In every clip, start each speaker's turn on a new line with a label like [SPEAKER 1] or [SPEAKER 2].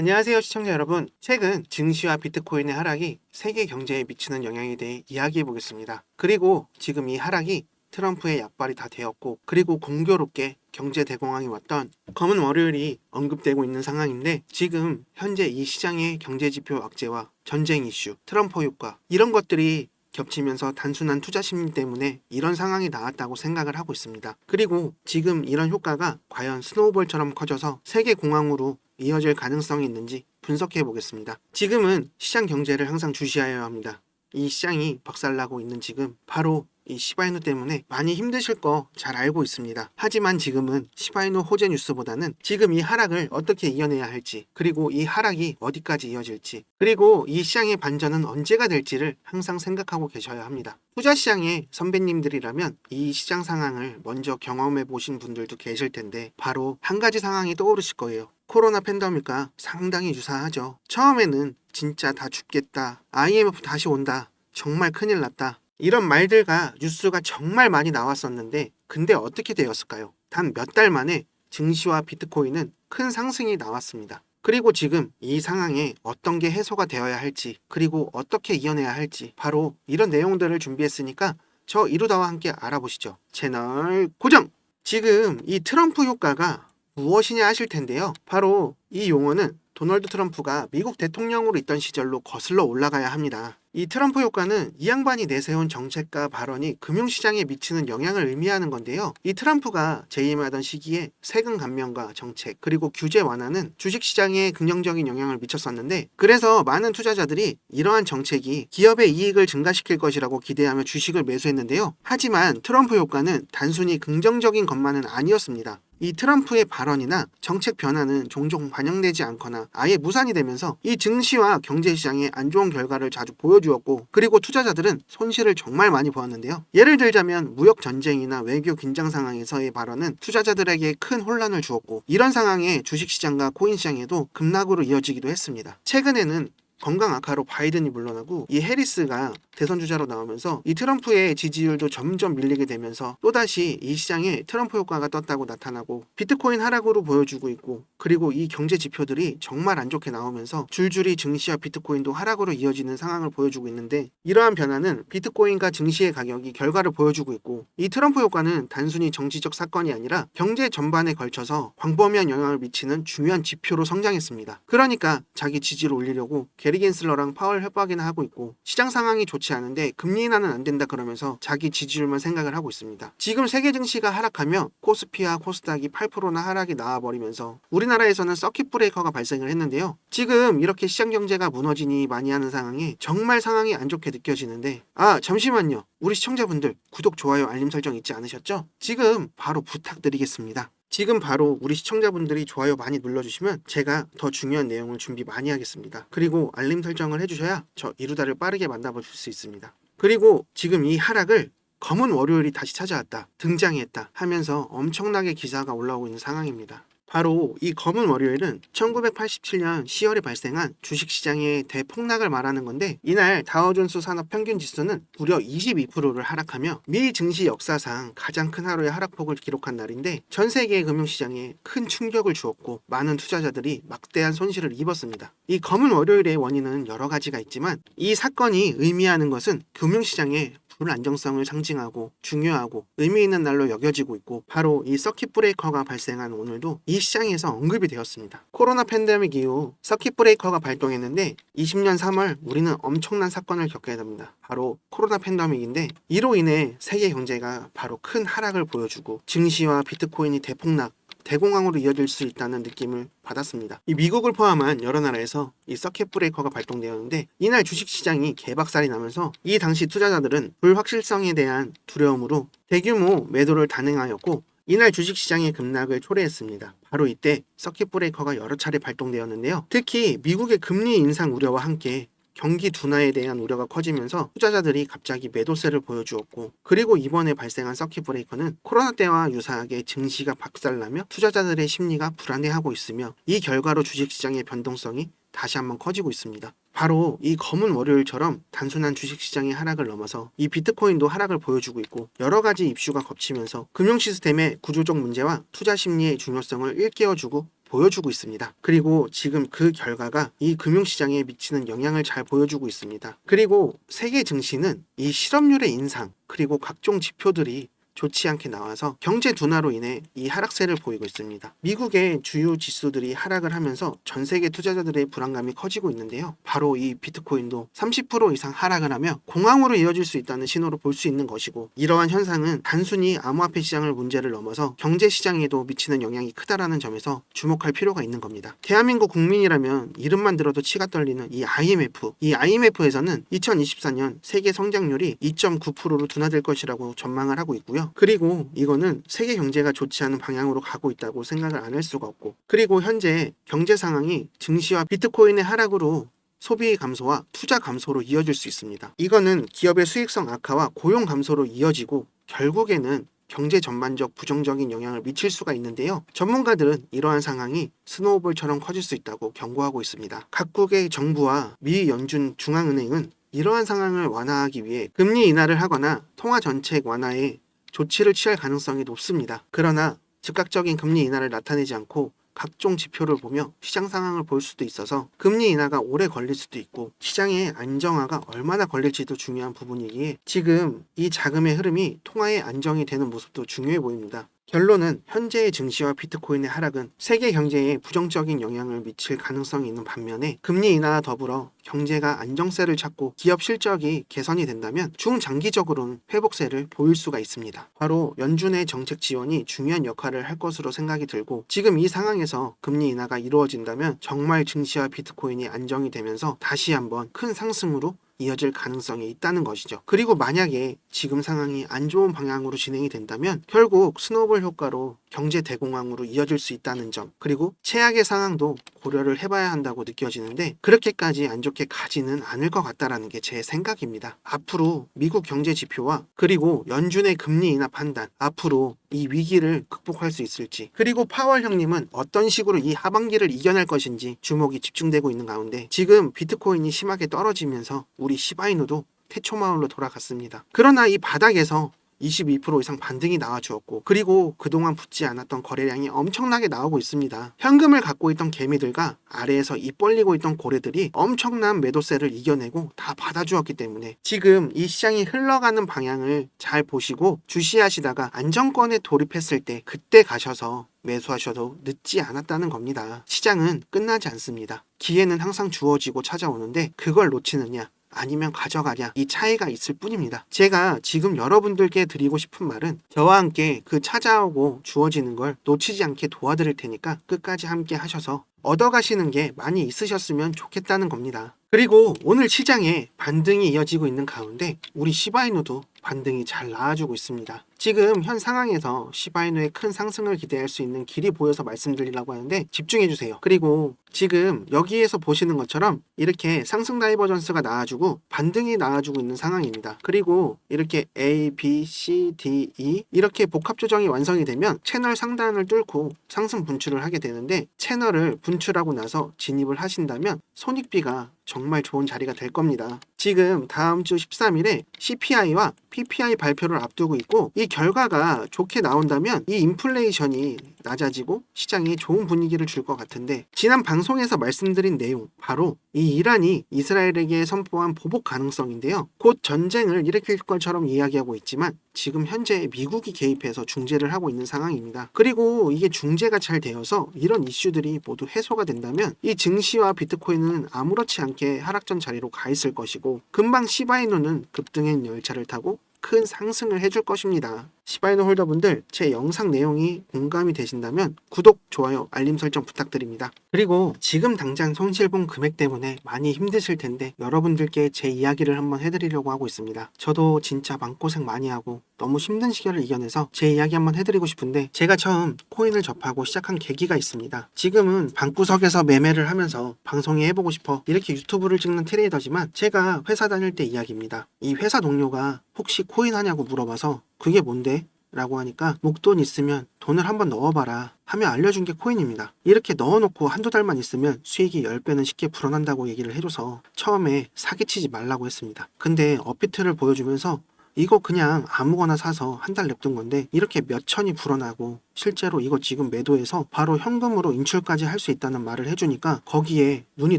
[SPEAKER 1] 안녕하세요 시청자 여러분. 최근 증시와 비트코인의 하락이 세계 경제에 미치는 영향에 대해 이야기해 보겠습니다. 그리고 지금 이 하락이 트럼프의 약발이 다 되었고, 그리고 공교롭게 경제 대공황이 왔던 검은 월요일이 언급되고 있는 상황인데, 지금 현재 이 시장의 경제지표 악재와 전쟁 이슈, 트럼프 효과, 이런 것들이 겹치면서 단순한 투자 심리 때문에 이런 상황이 나왔다고 생각을 하고 있습니다. 그리고 지금 이런 효과가 과연 스노우볼처럼 커져서 세계 공황으로 이어질 가능성이 있는지 분석해 보겠습니다. 지금은 시장 경제를 항상 주시하여야 합니다. 이 시장이 박살나고 있는 지금 바로 이 시바이누 때문에 많이 힘드실 거 잘 알고 있습니다. 하지만 지금은 시바이누 호재 뉴스보다는 지금 이 하락을 어떻게 이겨내야 할지, 그리고 이 하락이 어디까지 이어질지, 그리고 이 시장의 반전은 언제가 될지를 항상 생각하고 계셔야 합니다. 투자 시장의 선배님들이라면 이 시장 상황을 먼저 경험해 보신 분들도 계실 텐데, 바로 한 가지 상황이 떠오르실 거예요. 코로나 팬데믹과 상당히 유사하죠. 처음에는 진짜 다 죽겠다, IMF 다시 온다, 정말 큰일 났다, 이런 말들과 뉴스가 정말 많이 나왔었는데, 근데 어떻게 되었을까요? 단 몇 달 만에 증시와 비트코인은 큰 상승이 나왔습니다. 그리고 지금 이 상황에 어떤 게 해소가 되어야 할지, 그리고 어떻게 이겨내야 할지, 바로 이런 내용들을 준비했으니까 저 이루다와 함께 알아보시죠. 채널 고정! 지금 이 트럼프 효과가 무엇이냐 하실 텐데요. 바로 이 용어는 도널드 트럼프가 미국 대통령으로 있던 시절로 거슬러 올라가야 합니다. 이 트럼프 효과는 이 양반이 내세운 정책과 발언이 금융시장에 미치는 영향을 의미하는 건데요. 이 트럼프가 재임하던 시기에 세금 감면과 정책, 그리고 규제 완화는 주식시장에 긍정적인 영향을 미쳤었는데, 그래서 많은 투자자들이 이러한 정책이 기업의 이익을 증가시킬 것이라고 기대하며 주식을 매수했는데요. 하지만 트럼프 효과는 단순히 긍정적인 것만은 아니었습니다. 이 트럼프의 발언이나 정책 변화는 종종 반영되지 않거나 아예 무산이 되면서 이 증시와 경제시장에 안 좋은 결과를 자주 보여주었고, 그리고 투자자들은 손실을 정말 많이 보았는데요. 예를 들자면 무역 전쟁이나 외교 긴장 상황에서의 발언은 투자자들에게 큰 혼란을 주었고, 이런 상황에 주식시장과 코인시장에도 급락으로 이어지기도 했습니다. 최근에는 건강 악화로 바이든이 물러나고 이 해리스가 대선 주자로 나오면서 이 트럼프의 지지율도 점점 밀리게 되면서 또다시 이 시장에 트럼프 효과가 떴다고 나타나고, 비트코인 하락으로 보여주고 있고, 그리고 이 경제 지표들이 정말 안 좋게 나오면서 줄줄이 증시와 비트코인도 하락으로 이어지는 상황을 보여주고 있는데, 이러한 변화는 비트코인과 증시의 가격이 결과를 보여주고 있고, 이 트럼프 효과는 단순히 정치적 사건이 아니라 경제 전반에 걸쳐서 광범위한 영향을 미치는 중요한 지표로 성장했습니다. 그러니까 자기 지지를 올리려고 게리 겐슬러랑 파월 협박이나 하고 있고, 시장 상황이 좋지 않은데 금리 인하는 안 된다 그러면서 자기 지지율만 생각을 하고 있습니다. 지금 세계 증시가 하락하며 코스피와 코스닥이 8%나 하락이 나와버리면서 우리나라에서는 서킷 브레이커가 발생을 했는데요. 지금 이렇게 시장 경제가 무너지니 많이 하는 상황에 정말 상황이 안 좋게 느껴지는데, 잠시만요. 우리 시청자분들 구독, 좋아요, 알림 설정 잊지 않으셨죠? 지금 바로 부탁드리겠습니다. 지금 바로 우리 시청자분들이 좋아요 많이 눌러주시면 제가 더 중요한 내용을 준비 많이 하겠습니다. 그리고 알림 설정을 해주셔야 저 이루다를 빠르게 만나보실 수 있습니다. 그리고 지금 이 하락을 검은 월요일이 다시 찾아왔다, 등장했다 하면서 엄청나게 기사가 올라오고 있는 상황입니다. 바로 이 검은 월요일은 1987년 10월에 발생한 주식시장의 대폭락을 말하는 건데, 이날 다우존스 산업 평균 지수는 무려 22%를 하락하며 미 증시 역사상 가장 큰 하루의 하락폭을 기록한 날인데, 전 세계의 금융시장에 큰 충격을 주었고 많은 투자자들이 막대한 손실을 입었습니다. 이 검은 월요일의 원인은 여러 가지가 있지만, 이 사건이 의미하는 것은 금융시장의 불안정성을 상징하고 중요하고 의미 있는 날로 여겨지고 있고, 바로 이 서킷 브레이커가 발생한 오늘도 이 시장에서 언급이 되었습니다. 코로나 팬데믹 이후 서킷 브레이커가 발동했는데 20년 3월 우리는 엄청난 사건을 겪게 됩니다. 바로 코로나 팬데믹인데, 이로 인해 세계 경제가 바로 큰 하락을 보여주고 증시와 비트코인이 대폭락, 대공황으로 이어질 수 있다는 느낌을 받았습니다. 이 미국을 포함한 여러 나라에서 이 서킷 브레이커가 발동되었는데, 이날 주식시장이 개박살이 나면서 이 당시 투자자들은 불확실성에 대한 두려움으로 대규모 매도를 단행하였고, 이날 주식시장의 급락을 초래했습니다. 바로 이때 서킷 브레이커가 여러 차례 발동되었는데요. 특히 미국의 금리 인상 우려와 함께 경기 둔화에 대한 우려가 커지면서 투자자들이 갑자기 매도세를 보여주었고, 그리고 이번에 발생한 서킷 브레이커는 코로나 때와 유사하게 증시가 박살나며 투자자들의 심리가 불안해하고 있으며, 이 결과로 주식시장의 변동성이 다시 한번 커지고 있습니다. 바로 이 검은 월요일처럼 단순한 주식시장의 하락을 넘어서 이 비트코인도 하락을 보여주고 있고, 여러 가지 이슈가 겹치면서 금융 시스템의 구조적 문제와 투자 심리의 중요성을 일깨워주고 보여주고 있습니다. 그리고 지금 그 결과가 이 금융시장에 미치는 영향을 잘 보여주고 있습니다. 그리고 세계 증시는 이 실업률의 인상 그리고 각종 지표들이 좋지 않게 나와서 경제 둔화로 인해 이 하락세를 보이고 있습니다. 미국의 주요 지수들이 하락을 하면서 전 세계 투자자들의 불안감이 커지고 있는데요. 바로 이 비트코인도 30% 이상 하락을 하며 공황으로 이어질 수 있다는 신호로 볼 수 있는 것이고, 이러한 현상은 단순히 암호화폐 시장을 문제를 넘어서 경제 시장에도 미치는 영향이 크다라는 점에서 주목할 필요가 있는 겁니다. 대한민국 국민이라면 이름만 들어도 치가 떨리는 이 IMF에서는 2024년 세계 성장률이 2.9%로 둔화될 것이라고 전망을 하고 있고요. 그리고 이거는 세계 경제가 좋지 않은 방향으로 가고 있다고 생각을 안 할 수가 없고, 그리고 현재 경제 상황이 증시와 비트코인의 하락으로 소비 감소와 투자 감소로 이어질 수 있습니다. 이거는 기업의 수익성 악화와 고용 감소로 이어지고 결국에는 경제 전반적 부정적인 영향을 미칠 수가 있는데요. 전문가들은 이러한 상황이 스노우볼처럼 커질 수 있다고 경고하고 있습니다. 각국의 정부와 미 연준 중앙은행은 이러한 상황을 완화하기 위해 금리 인하를 하거나 통화 정책 완화에 조치를 취할 가능성이 높습니다. 그러나 즉각적인 금리 인하를 나타내지 않고 각종 지표를 보며 시장 상황을 볼 수도 있어서 금리 인하가 오래 걸릴 수도 있고 시장의 안정화가 얼마나 걸릴지도 중요한 부분이기에 지금 이 자금의 흐름이 통화에 안정이 되는 모습도 중요해 보입니다. 결론은 현재의 증시와 비트코인의 하락은 세계 경제에 부정적인 영향을 미칠 가능성이 있는 반면에 금리 인하와 더불어 경제가 안정세를 찾고 기업 실적이 개선이 된다면 중장기적으로는 회복세를 보일 수가 있습니다. 바로 연준의 정책 지원이 중요한 역할을 할 것으로 생각이 들고, 지금 이 상황에서 금리 인하가 이루어진다면 정말 증시와 비트코인이 안정이 되면서 다시 한번 큰 상승으로 이어질 가능성이 있다는 것이죠. 그리고 만약에 지금 상황이 안 좋은 방향으로 진행이 된다면 결국 스노우볼 효과로 경제 대공황으로 이어질 수 있다는 점, 그리고 최악의 상황도 고려를 해봐야 한다고 느껴지는데 그렇게까지 안 좋게 가지는 않을 것 같다라는 게 제 생각입니다. 앞으로 미국 경제 지표와 그리고 연준의 금리 인하 판단, 앞으로 이 위기를 극복할 수 있을지, 그리고 파월 형님은 어떤 식으로 이 하반기를 이겨낼 것인지 주목이 집중되고 있는 가운데 지금 비트코인이 심하게 떨어지면서 우리 시바이누도 태초마을로 돌아갔습니다. 그러나 이 바닥에서 22% 이상 반등이 나와주었고, 그리고 그동안 붙지 않았던 거래량이 엄청나게 나오고 있습니다. 현금을 갖고 있던 개미들과 아래에서 입 벌리고 있던 고래들이 엄청난 매도세를 이겨내고 다 받아주었기 때문에 지금 이 시장이 흘러가는 방향을 잘 보시고 주시하시다가 안정권에 돌입했을 때 그때 가셔서 매수하셔도 늦지 않았다는 겁니다. 시장은 끝나지 않습니다. 기회는 항상 주어지고 찾아오는데 그걸 놓치느냐 아니면 가져가냐, 이 차이가 있을 뿐입니다. 제가 지금 여러분들께 드리고 싶은 말은 저와 함께 그 찾아오고 주어지는 걸 놓치지 않게 도와드릴 테니까 끝까지 함께 하셔서 얻어가시는 게 많이 있으셨으면 좋겠다는 겁니다. 그리고 오늘 시장에 반등이 이어지고 있는 가운데 우리 시바이누도 반등이 잘 나와주고 있습니다. 지금 현 상황에서 시바이누의 큰 상승을 기대할 수 있는 길이 보여서 말씀드리려고 하는데 집중해주세요. 그리고 지금 여기에서 보시는 것처럼 이렇게 상승 다이버전스가 나와주고 반등이 나와주고 있는 상황입니다. 그리고 이렇게 A, B, C, D, E 이렇게 복합 조정이 완성이 되면 채널 상단을 뚫고 상승 분출을 하게 되는데, 채널을 분출하고 나서 진입을 하신다면 손익비가 정말 좋은 자리가 될 겁니다. 지금 다음 주 13일에 CPI와 PPI 발표를 앞두고 있고, 이 결과가 좋게 나온다면 이 인플레이션이 낮아지고 시장에 좋은 분위기를 줄 것 같은데, 지난 방송에서 말씀드린 내용, 바로 이 이란이 이스라엘에게 선포한 보복 가능성인데요. 곧 전쟁을 일으킬 것처럼 이야기하고 있지만 지금 현재 미국이 개입해서 중재를 하고 있는 상황입니다. 그리고 이게 중재가 잘 되어서 이런 이슈들이 모두 해소가 된다면 이 증시와 비트코인은 아무렇지 않게 하락전 자리로 가 있을 것이고, 금방 시바이누는 급등의 열차를 타고 큰 상승을 해줄 것입니다. 시바이누 홀더분들, 제 영상 내용이 공감이 되신다면 구독, 좋아요, 알림 설정 부탁드립니다. 그리고 지금 당장 손실본 금액 때문에 많이 힘드실 텐데 여러분들께 제 이야기를 한번 해드리려고 하고 있습니다. 저도 진짜 마음고생 많이 하고 너무 힘든 시절을 이겨내서 제 이야기 한번 해드리고 싶은데, 제가 처음 코인을 접하고 시작한 계기가 있습니다. 지금은 방구석에서 매매를 하면서 방송에 해보고 싶어 이렇게 유튜브를 찍는 트레이더지만 제가 회사 다닐 때 이야기입니다. 이 회사 동료가 혹시 코인 하냐고 물어봐서 그게 뭔데? 라고 하니까 목돈 있으면 돈을 한번 넣어봐라 하며 알려준 게 코인입니다. 이렇게 넣어놓고 한두 달만 있으면 수익이 10배는 쉽게 불어난다고 얘기를 해줘서 처음에 사기치지 말라고 했습니다. 근데 업비트를 보여주면서 이거 그냥 아무거나 사서 한 달 냅둔 건데 이렇게 몇 천이 불어나고 실제로 이거 지금 매도해서 바로 현금으로 인출까지 할 수 있다는 말을 해주니까 거기에 눈이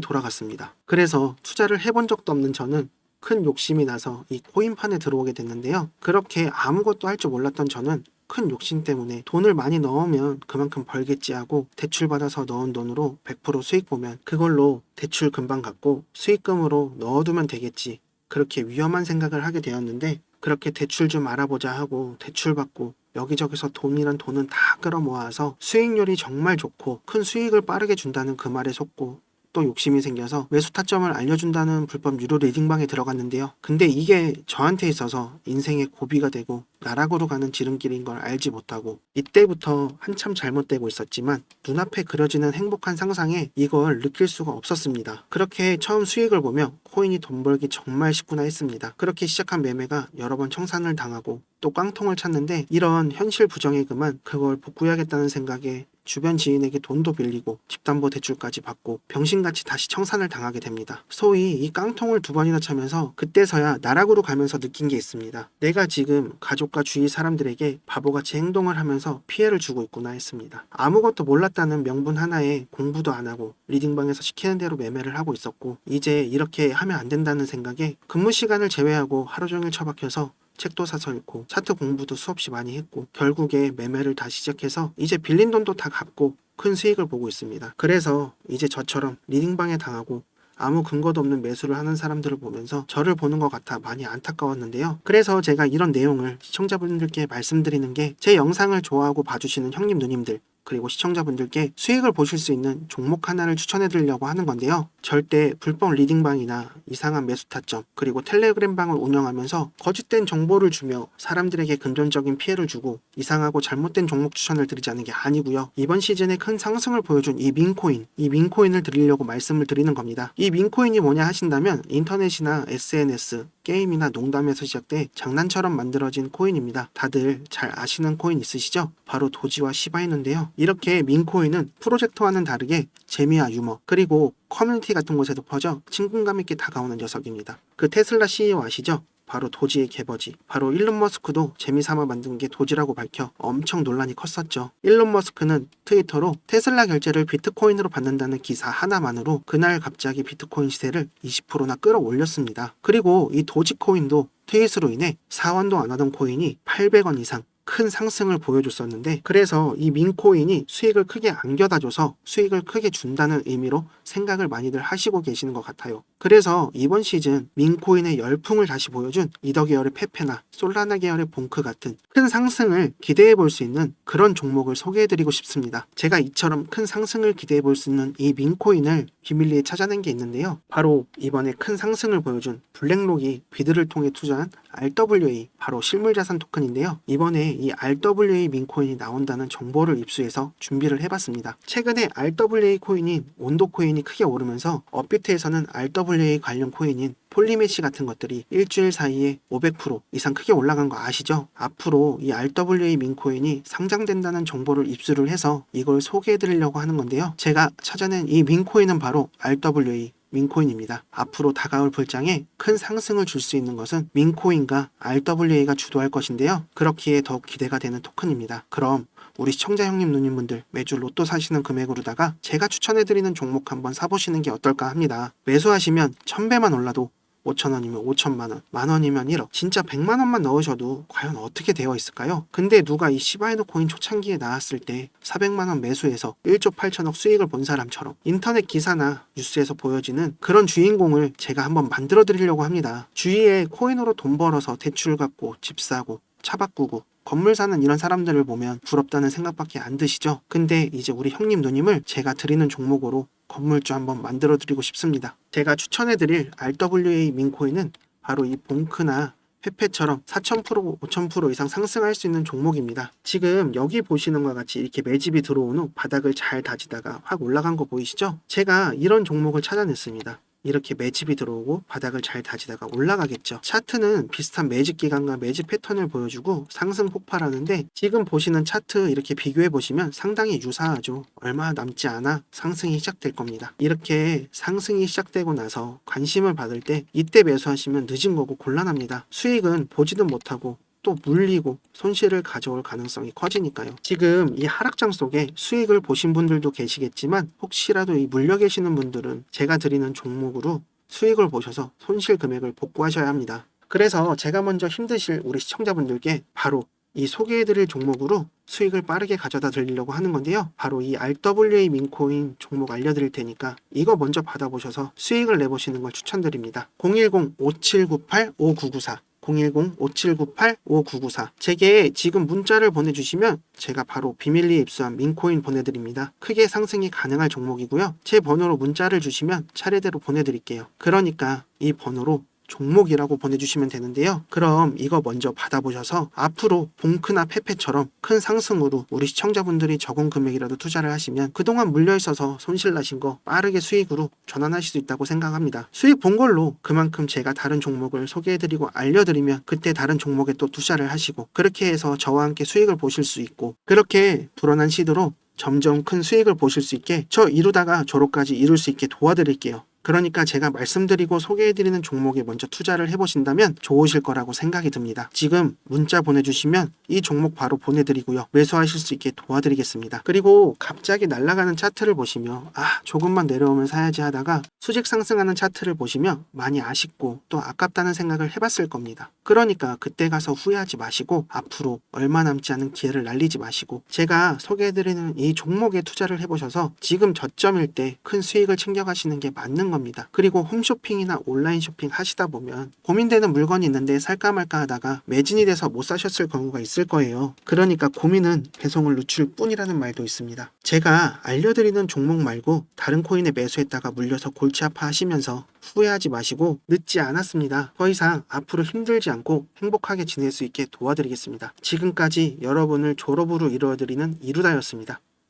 [SPEAKER 1] 돌아갔습니다. 그래서 투자를 해본 적도 없는 저는 큰 욕심이 나서 이 코인판에 들어오게 됐는데요. 그렇게 아무것도 할 줄 몰랐던 저는 큰 욕심 때문에 돈을 많이 넣으면 그만큼 벌겠지 하고 대출받아서 넣은 돈으로 100% 수익 보면 그걸로 대출 금방 갚고 수익금으로 넣어두면 되겠지. 그렇게 위험한 생각을 하게 되었는데 그렇게 대출 좀 알아보자 하고 대출받고 여기저기서 돈이란 돈은 다 끌어모아서 수익률이 정말 좋고 큰 수익을 빠르게 준다는 그 말에 속고 또 욕심이 생겨서 매수 타점을 알려준다는 불법 유료 리딩방에 들어갔는데요. 근데 이게 저한테 있어서 인생의 고비가 되고 나락으로 가는 지름길인 걸 알지 못하고 이때부터 한참 잘못되고 있었지만 눈앞에 그려지는 행복한 상상에 이걸 느낄 수가 없었습니다. 그렇게 처음 수익을 보며 코인이 돈 벌기 정말 쉽구나 했습니다. 그렇게 시작한 매매가 여러 번 청산을 당하고 또 깡통을 찼는데 이런 현실 부정에 그만 그걸 복구해야겠다는 생각에 주변 지인에게 돈도 빌리고 집담보 대출까지 받고 병신같이 다시 청산을 당하게 됩니다. 소위 이 깡통을 2번이나 차면서 그때서야 나락으로 가면서 느낀 게 있습니다. 내가 지금 가족과 주위 사람들에게 바보같이 행동을 하면서 피해를 주고 있구나 했습니다. 아무것도 몰랐다는 명분 하나에 공부도 안 하고 리딩방에서 시키는 대로 매매를 하고 있었고 이제 이렇게 하면 안 된다는 생각에 근무 시간을 제외하고 하루 종일 처박혀서 책도 사서 읽고 차트 공부도 수없이 많이 했고 결국에 매매를 다시 시작해서 이제 빌린 돈도 다 갚고 큰 수익을 보고 있습니다. 그래서 이제 저처럼 리딩방에 당하고 아무 근거도 없는 매수를 하는 사람들을 보면서 저를 보는 것 같아 많이 안타까웠는데요. 그래서 제가 이런 내용을 시청자분들께 말씀드리는 게 제 영상을 좋아하고 봐주시는 형님 누님들 그리고 시청자분들께 수익을 보실 수 있는 종목 하나를 추천해 드리려고 하는 건데요. 절대 불법 리딩방이나 이상한 매수 타점 그리고 텔레그램방을 운영하면서 거짓된 정보를 주며 사람들에게 금전적인 피해를 주고 이상하고 잘못된 종목 추천을 드리자는 게 아니고요. 이번 시즌에 큰 상승을 보여준 이 민코인을 드리려고 말씀을 드리는 겁니다. 이 민코인이 뭐냐 하신다면 인터넷이나 SNS, 게임이나 농담에서 시작돼 장난처럼 만들어진 코인입니다. 다들 잘 아시는 코인 있으시죠? 바로 도지와 시바이누인데요. 이렇게 민코인은 프로젝트와는 다르게 재미와 유머 그리고 커뮤니티 같은 곳에도 퍼져 친근감 있게 다가오는 녀석입니다. 그 테슬라 CEO 아시죠? 바로 도지의 개버지. 바로 일론 머스크도 재미삼아 만든 게 도지라고 밝혀 엄청 논란이 컸었죠. 일론 머스크는 트위터로 테슬라 결제를 비트코인으로 받는다는 기사 하나만으로 그날 갑자기 비트코인 시세를 20%나 끌어올렸습니다. 그리고 이 도지코인도 트윗으로 인해 사원도 안 하던 코인이 800원 이상 큰 상승을 보여줬었는데 그래서 이 민코인이 수익을 크게 안겨다줘서 수익을 크게 준다는 의미로 생각을 많이들 하시고 계시는 것 같아요. 그래서 이번 시즌 민코인의 열풍을 다시 보여준 이더 계열의 페페나 솔라나 계열의 봉크 같은 큰 상승을 기대해 볼 수 있는 그런 종목을 소개해 드리고 싶습니다. 제가 이처럼 큰 상승을 기대해 볼 수 있는 이 민코인을 비밀리에 찾아낸 게 있는데요. 바로 이번에 큰 상승을 보여준 블랙록이 비드를 통해 투자한 RWA 바로 실물자산 토큰인데요. 이번에 이 RWA 민코인이 나온다는 정보를 입수해서 준비를 해봤습니다. 최근에 RWA 코인인 온도 코인이 크게 오르면서 업비트에서는 RWA 관련 코인인 폴리메시 같은 것들이 일주일 사이에 500% 이상 크게 올라간 거 아시죠? 앞으로 이 RWA 민코인이 상장된다는 정보를 입수를 해서 이걸 소개해 드리려고 하는 건데요. 제가 찾아낸 이 민코인은 바로 RWA 민코인입니다. 앞으로 다가올 불장에 큰 상승을 줄 수 있는 것은 민코인과 RWA가 주도할 것인데요. 그렇기에 더욱 기대가 되는 토큰입니다. 그럼 우리 시청자 형님 누님분들 매주 로또 사시는 금액으로다가 제가 추천해드리는 종목 한번 사보시는 게 어떨까 합니다. 매수하시면 1000배만 올라도 5,000원이면 5천만원, 만원이면 1억, 진짜 100만원만 넣으셔도 과연 어떻게 되어 있을까요? 근데 누가 이 시바이누 코인 초창기에 나왔을 때 400만원 매수해서 1조 8천억 수익을 본 사람처럼 인터넷 기사나 뉴스에서 보여지는 그런 주인공을 제가 한번 만들어 드리려고 합니다. 주위에 코인으로 돈 벌어서 대출 갚고 집 사고 차 바꾸고 건물 사는 이런 사람들을 보면 부럽다는 생각밖에 안 드시죠? 근데 이제 우리 형님 누님을 제가 드리는 종목으로 건물주 한번 만들어 드리고 싶습니다. 제가 추천해 드릴 RWA 민코인은 바로 이 봉크나 페페처럼 4000%, 5000% 이상 상승할 수 있는 종목입니다. 지금 여기 보시는 것과 같이 이렇게 매집이 들어온 후 바닥을 잘 다지다가 확 올라간 거 보이시죠? 제가 이런 종목을 찾아냈습니다. 이렇게 매집이 들어오고 바닥을 잘 다지다가 올라가겠죠. 차트는 비슷한 매집 기간과 매집 패턴을 보여주고 상승 폭발하는데, 지금 보시는 차트 이렇게 비교해 보시면 상당히 유사하죠. 얼마 남지 않아 상승이 시작될 겁니다. 이렇게 상승이 시작되고 나서 관심을 받을 때 이때 매수하시면 늦은 거고 곤란합니다. 수익은 보지도 못하고 또 물리고 손실을 가져올 가능성이 커지니까요. 지금 이 하락장 속에 수익을 보신 분들도 계시겠지만, 혹시라도 이 물려 계시는 분들은 제가 드리는 종목으로 수익을 보셔서 손실 금액을 복구하셔야 합니다. 그래서 제가 먼저 힘드실 우리 시청자분들께 바로 이 소개해드릴 종목으로 수익을 빠르게 가져다 드리려고 하는 건데요. 바로 이 RWA 민코인 종목 알려드릴 테니까 이거 먼저 받아보셔서 수익을 내보시는 걸 추천드립니다. 010-5798-5994 010-5798-5994 제게 지금 문자를 보내주시면 제가 바로 비밀리에 입수한 민코인 보내드립니다. 크게 상승이 가능할 종목이고요. 제 번호로 문자를 주시면 차례대로 보내드릴게요. 그러니까 이 번호로 종목이라고 보내주시면 되는데요. 그럼 이거 먼저 받아보셔서 앞으로 봉크나 페페처럼 큰 상승으로 우리 시청자분들이 적은 금액이라도 투자를 하시면 그동안 물려있어서 손실 나신 거 빠르게 수익으로 전환하실 수 있다고 생각합니다. 수익 본 걸로 그만큼 제가 다른 종목을 소개해드리고 알려드리면 그때 다른 종목에 또 투자를 하시고, 그렇게 해서 저와 함께 수익을 보실 수 있고, 그렇게 불어난 시도로 점점 큰 수익을 보실 수 있게, 저 이루다가 저로까지 이룰 수 있게 도와드릴게요. 그러니까 제가 말씀드리고 소개해드리는 종목에 먼저 투자를 해보신다면 좋으실 거라고 생각이 듭니다. 지금 문자 보내주시면 이 종목 바로 보내드리고요. 매수하실 수 있게 도와드리겠습니다. 그리고 갑자기 날아가는 차트를 보시며 조금만 내려오면 사야지 하다가 수직 상승하는 차트를 보시며 많이 아쉽고 또 아깝다는 생각을 해봤을 겁니다. 그러니까 그때 가서 후회하지 마시고 앞으로 얼마 남지 않은 기회를 날리지 마시고 제가 소개해드리는 이 종목에 투자를 해보셔서 지금 저점일 때 큰 수익을 챙겨가시는 게 맞는 겁니다. 그리고 홈쇼핑이나 온라인 쇼핑 하시다 보면 고민되는 물건이 있는데 살까 말까 하다가 매진이 돼서 못 사셨을 경우가 있을 거예요. 그러니까 고민은 배송을 늦출 뿐이라는 말도 있습니다. 제가 알려드리는 종목 말고 다른 코인에 매수했다가 물려서 골치 아파하시면서 후회하지 마시고 늦지 않았습니다. 더 이상 앞으로 힘들지 않고 행복하게 지낼 수 있게 도와드리겠습니다. 지금까지 여러분을 졸업으로 이루어드리는 이루다였습니다.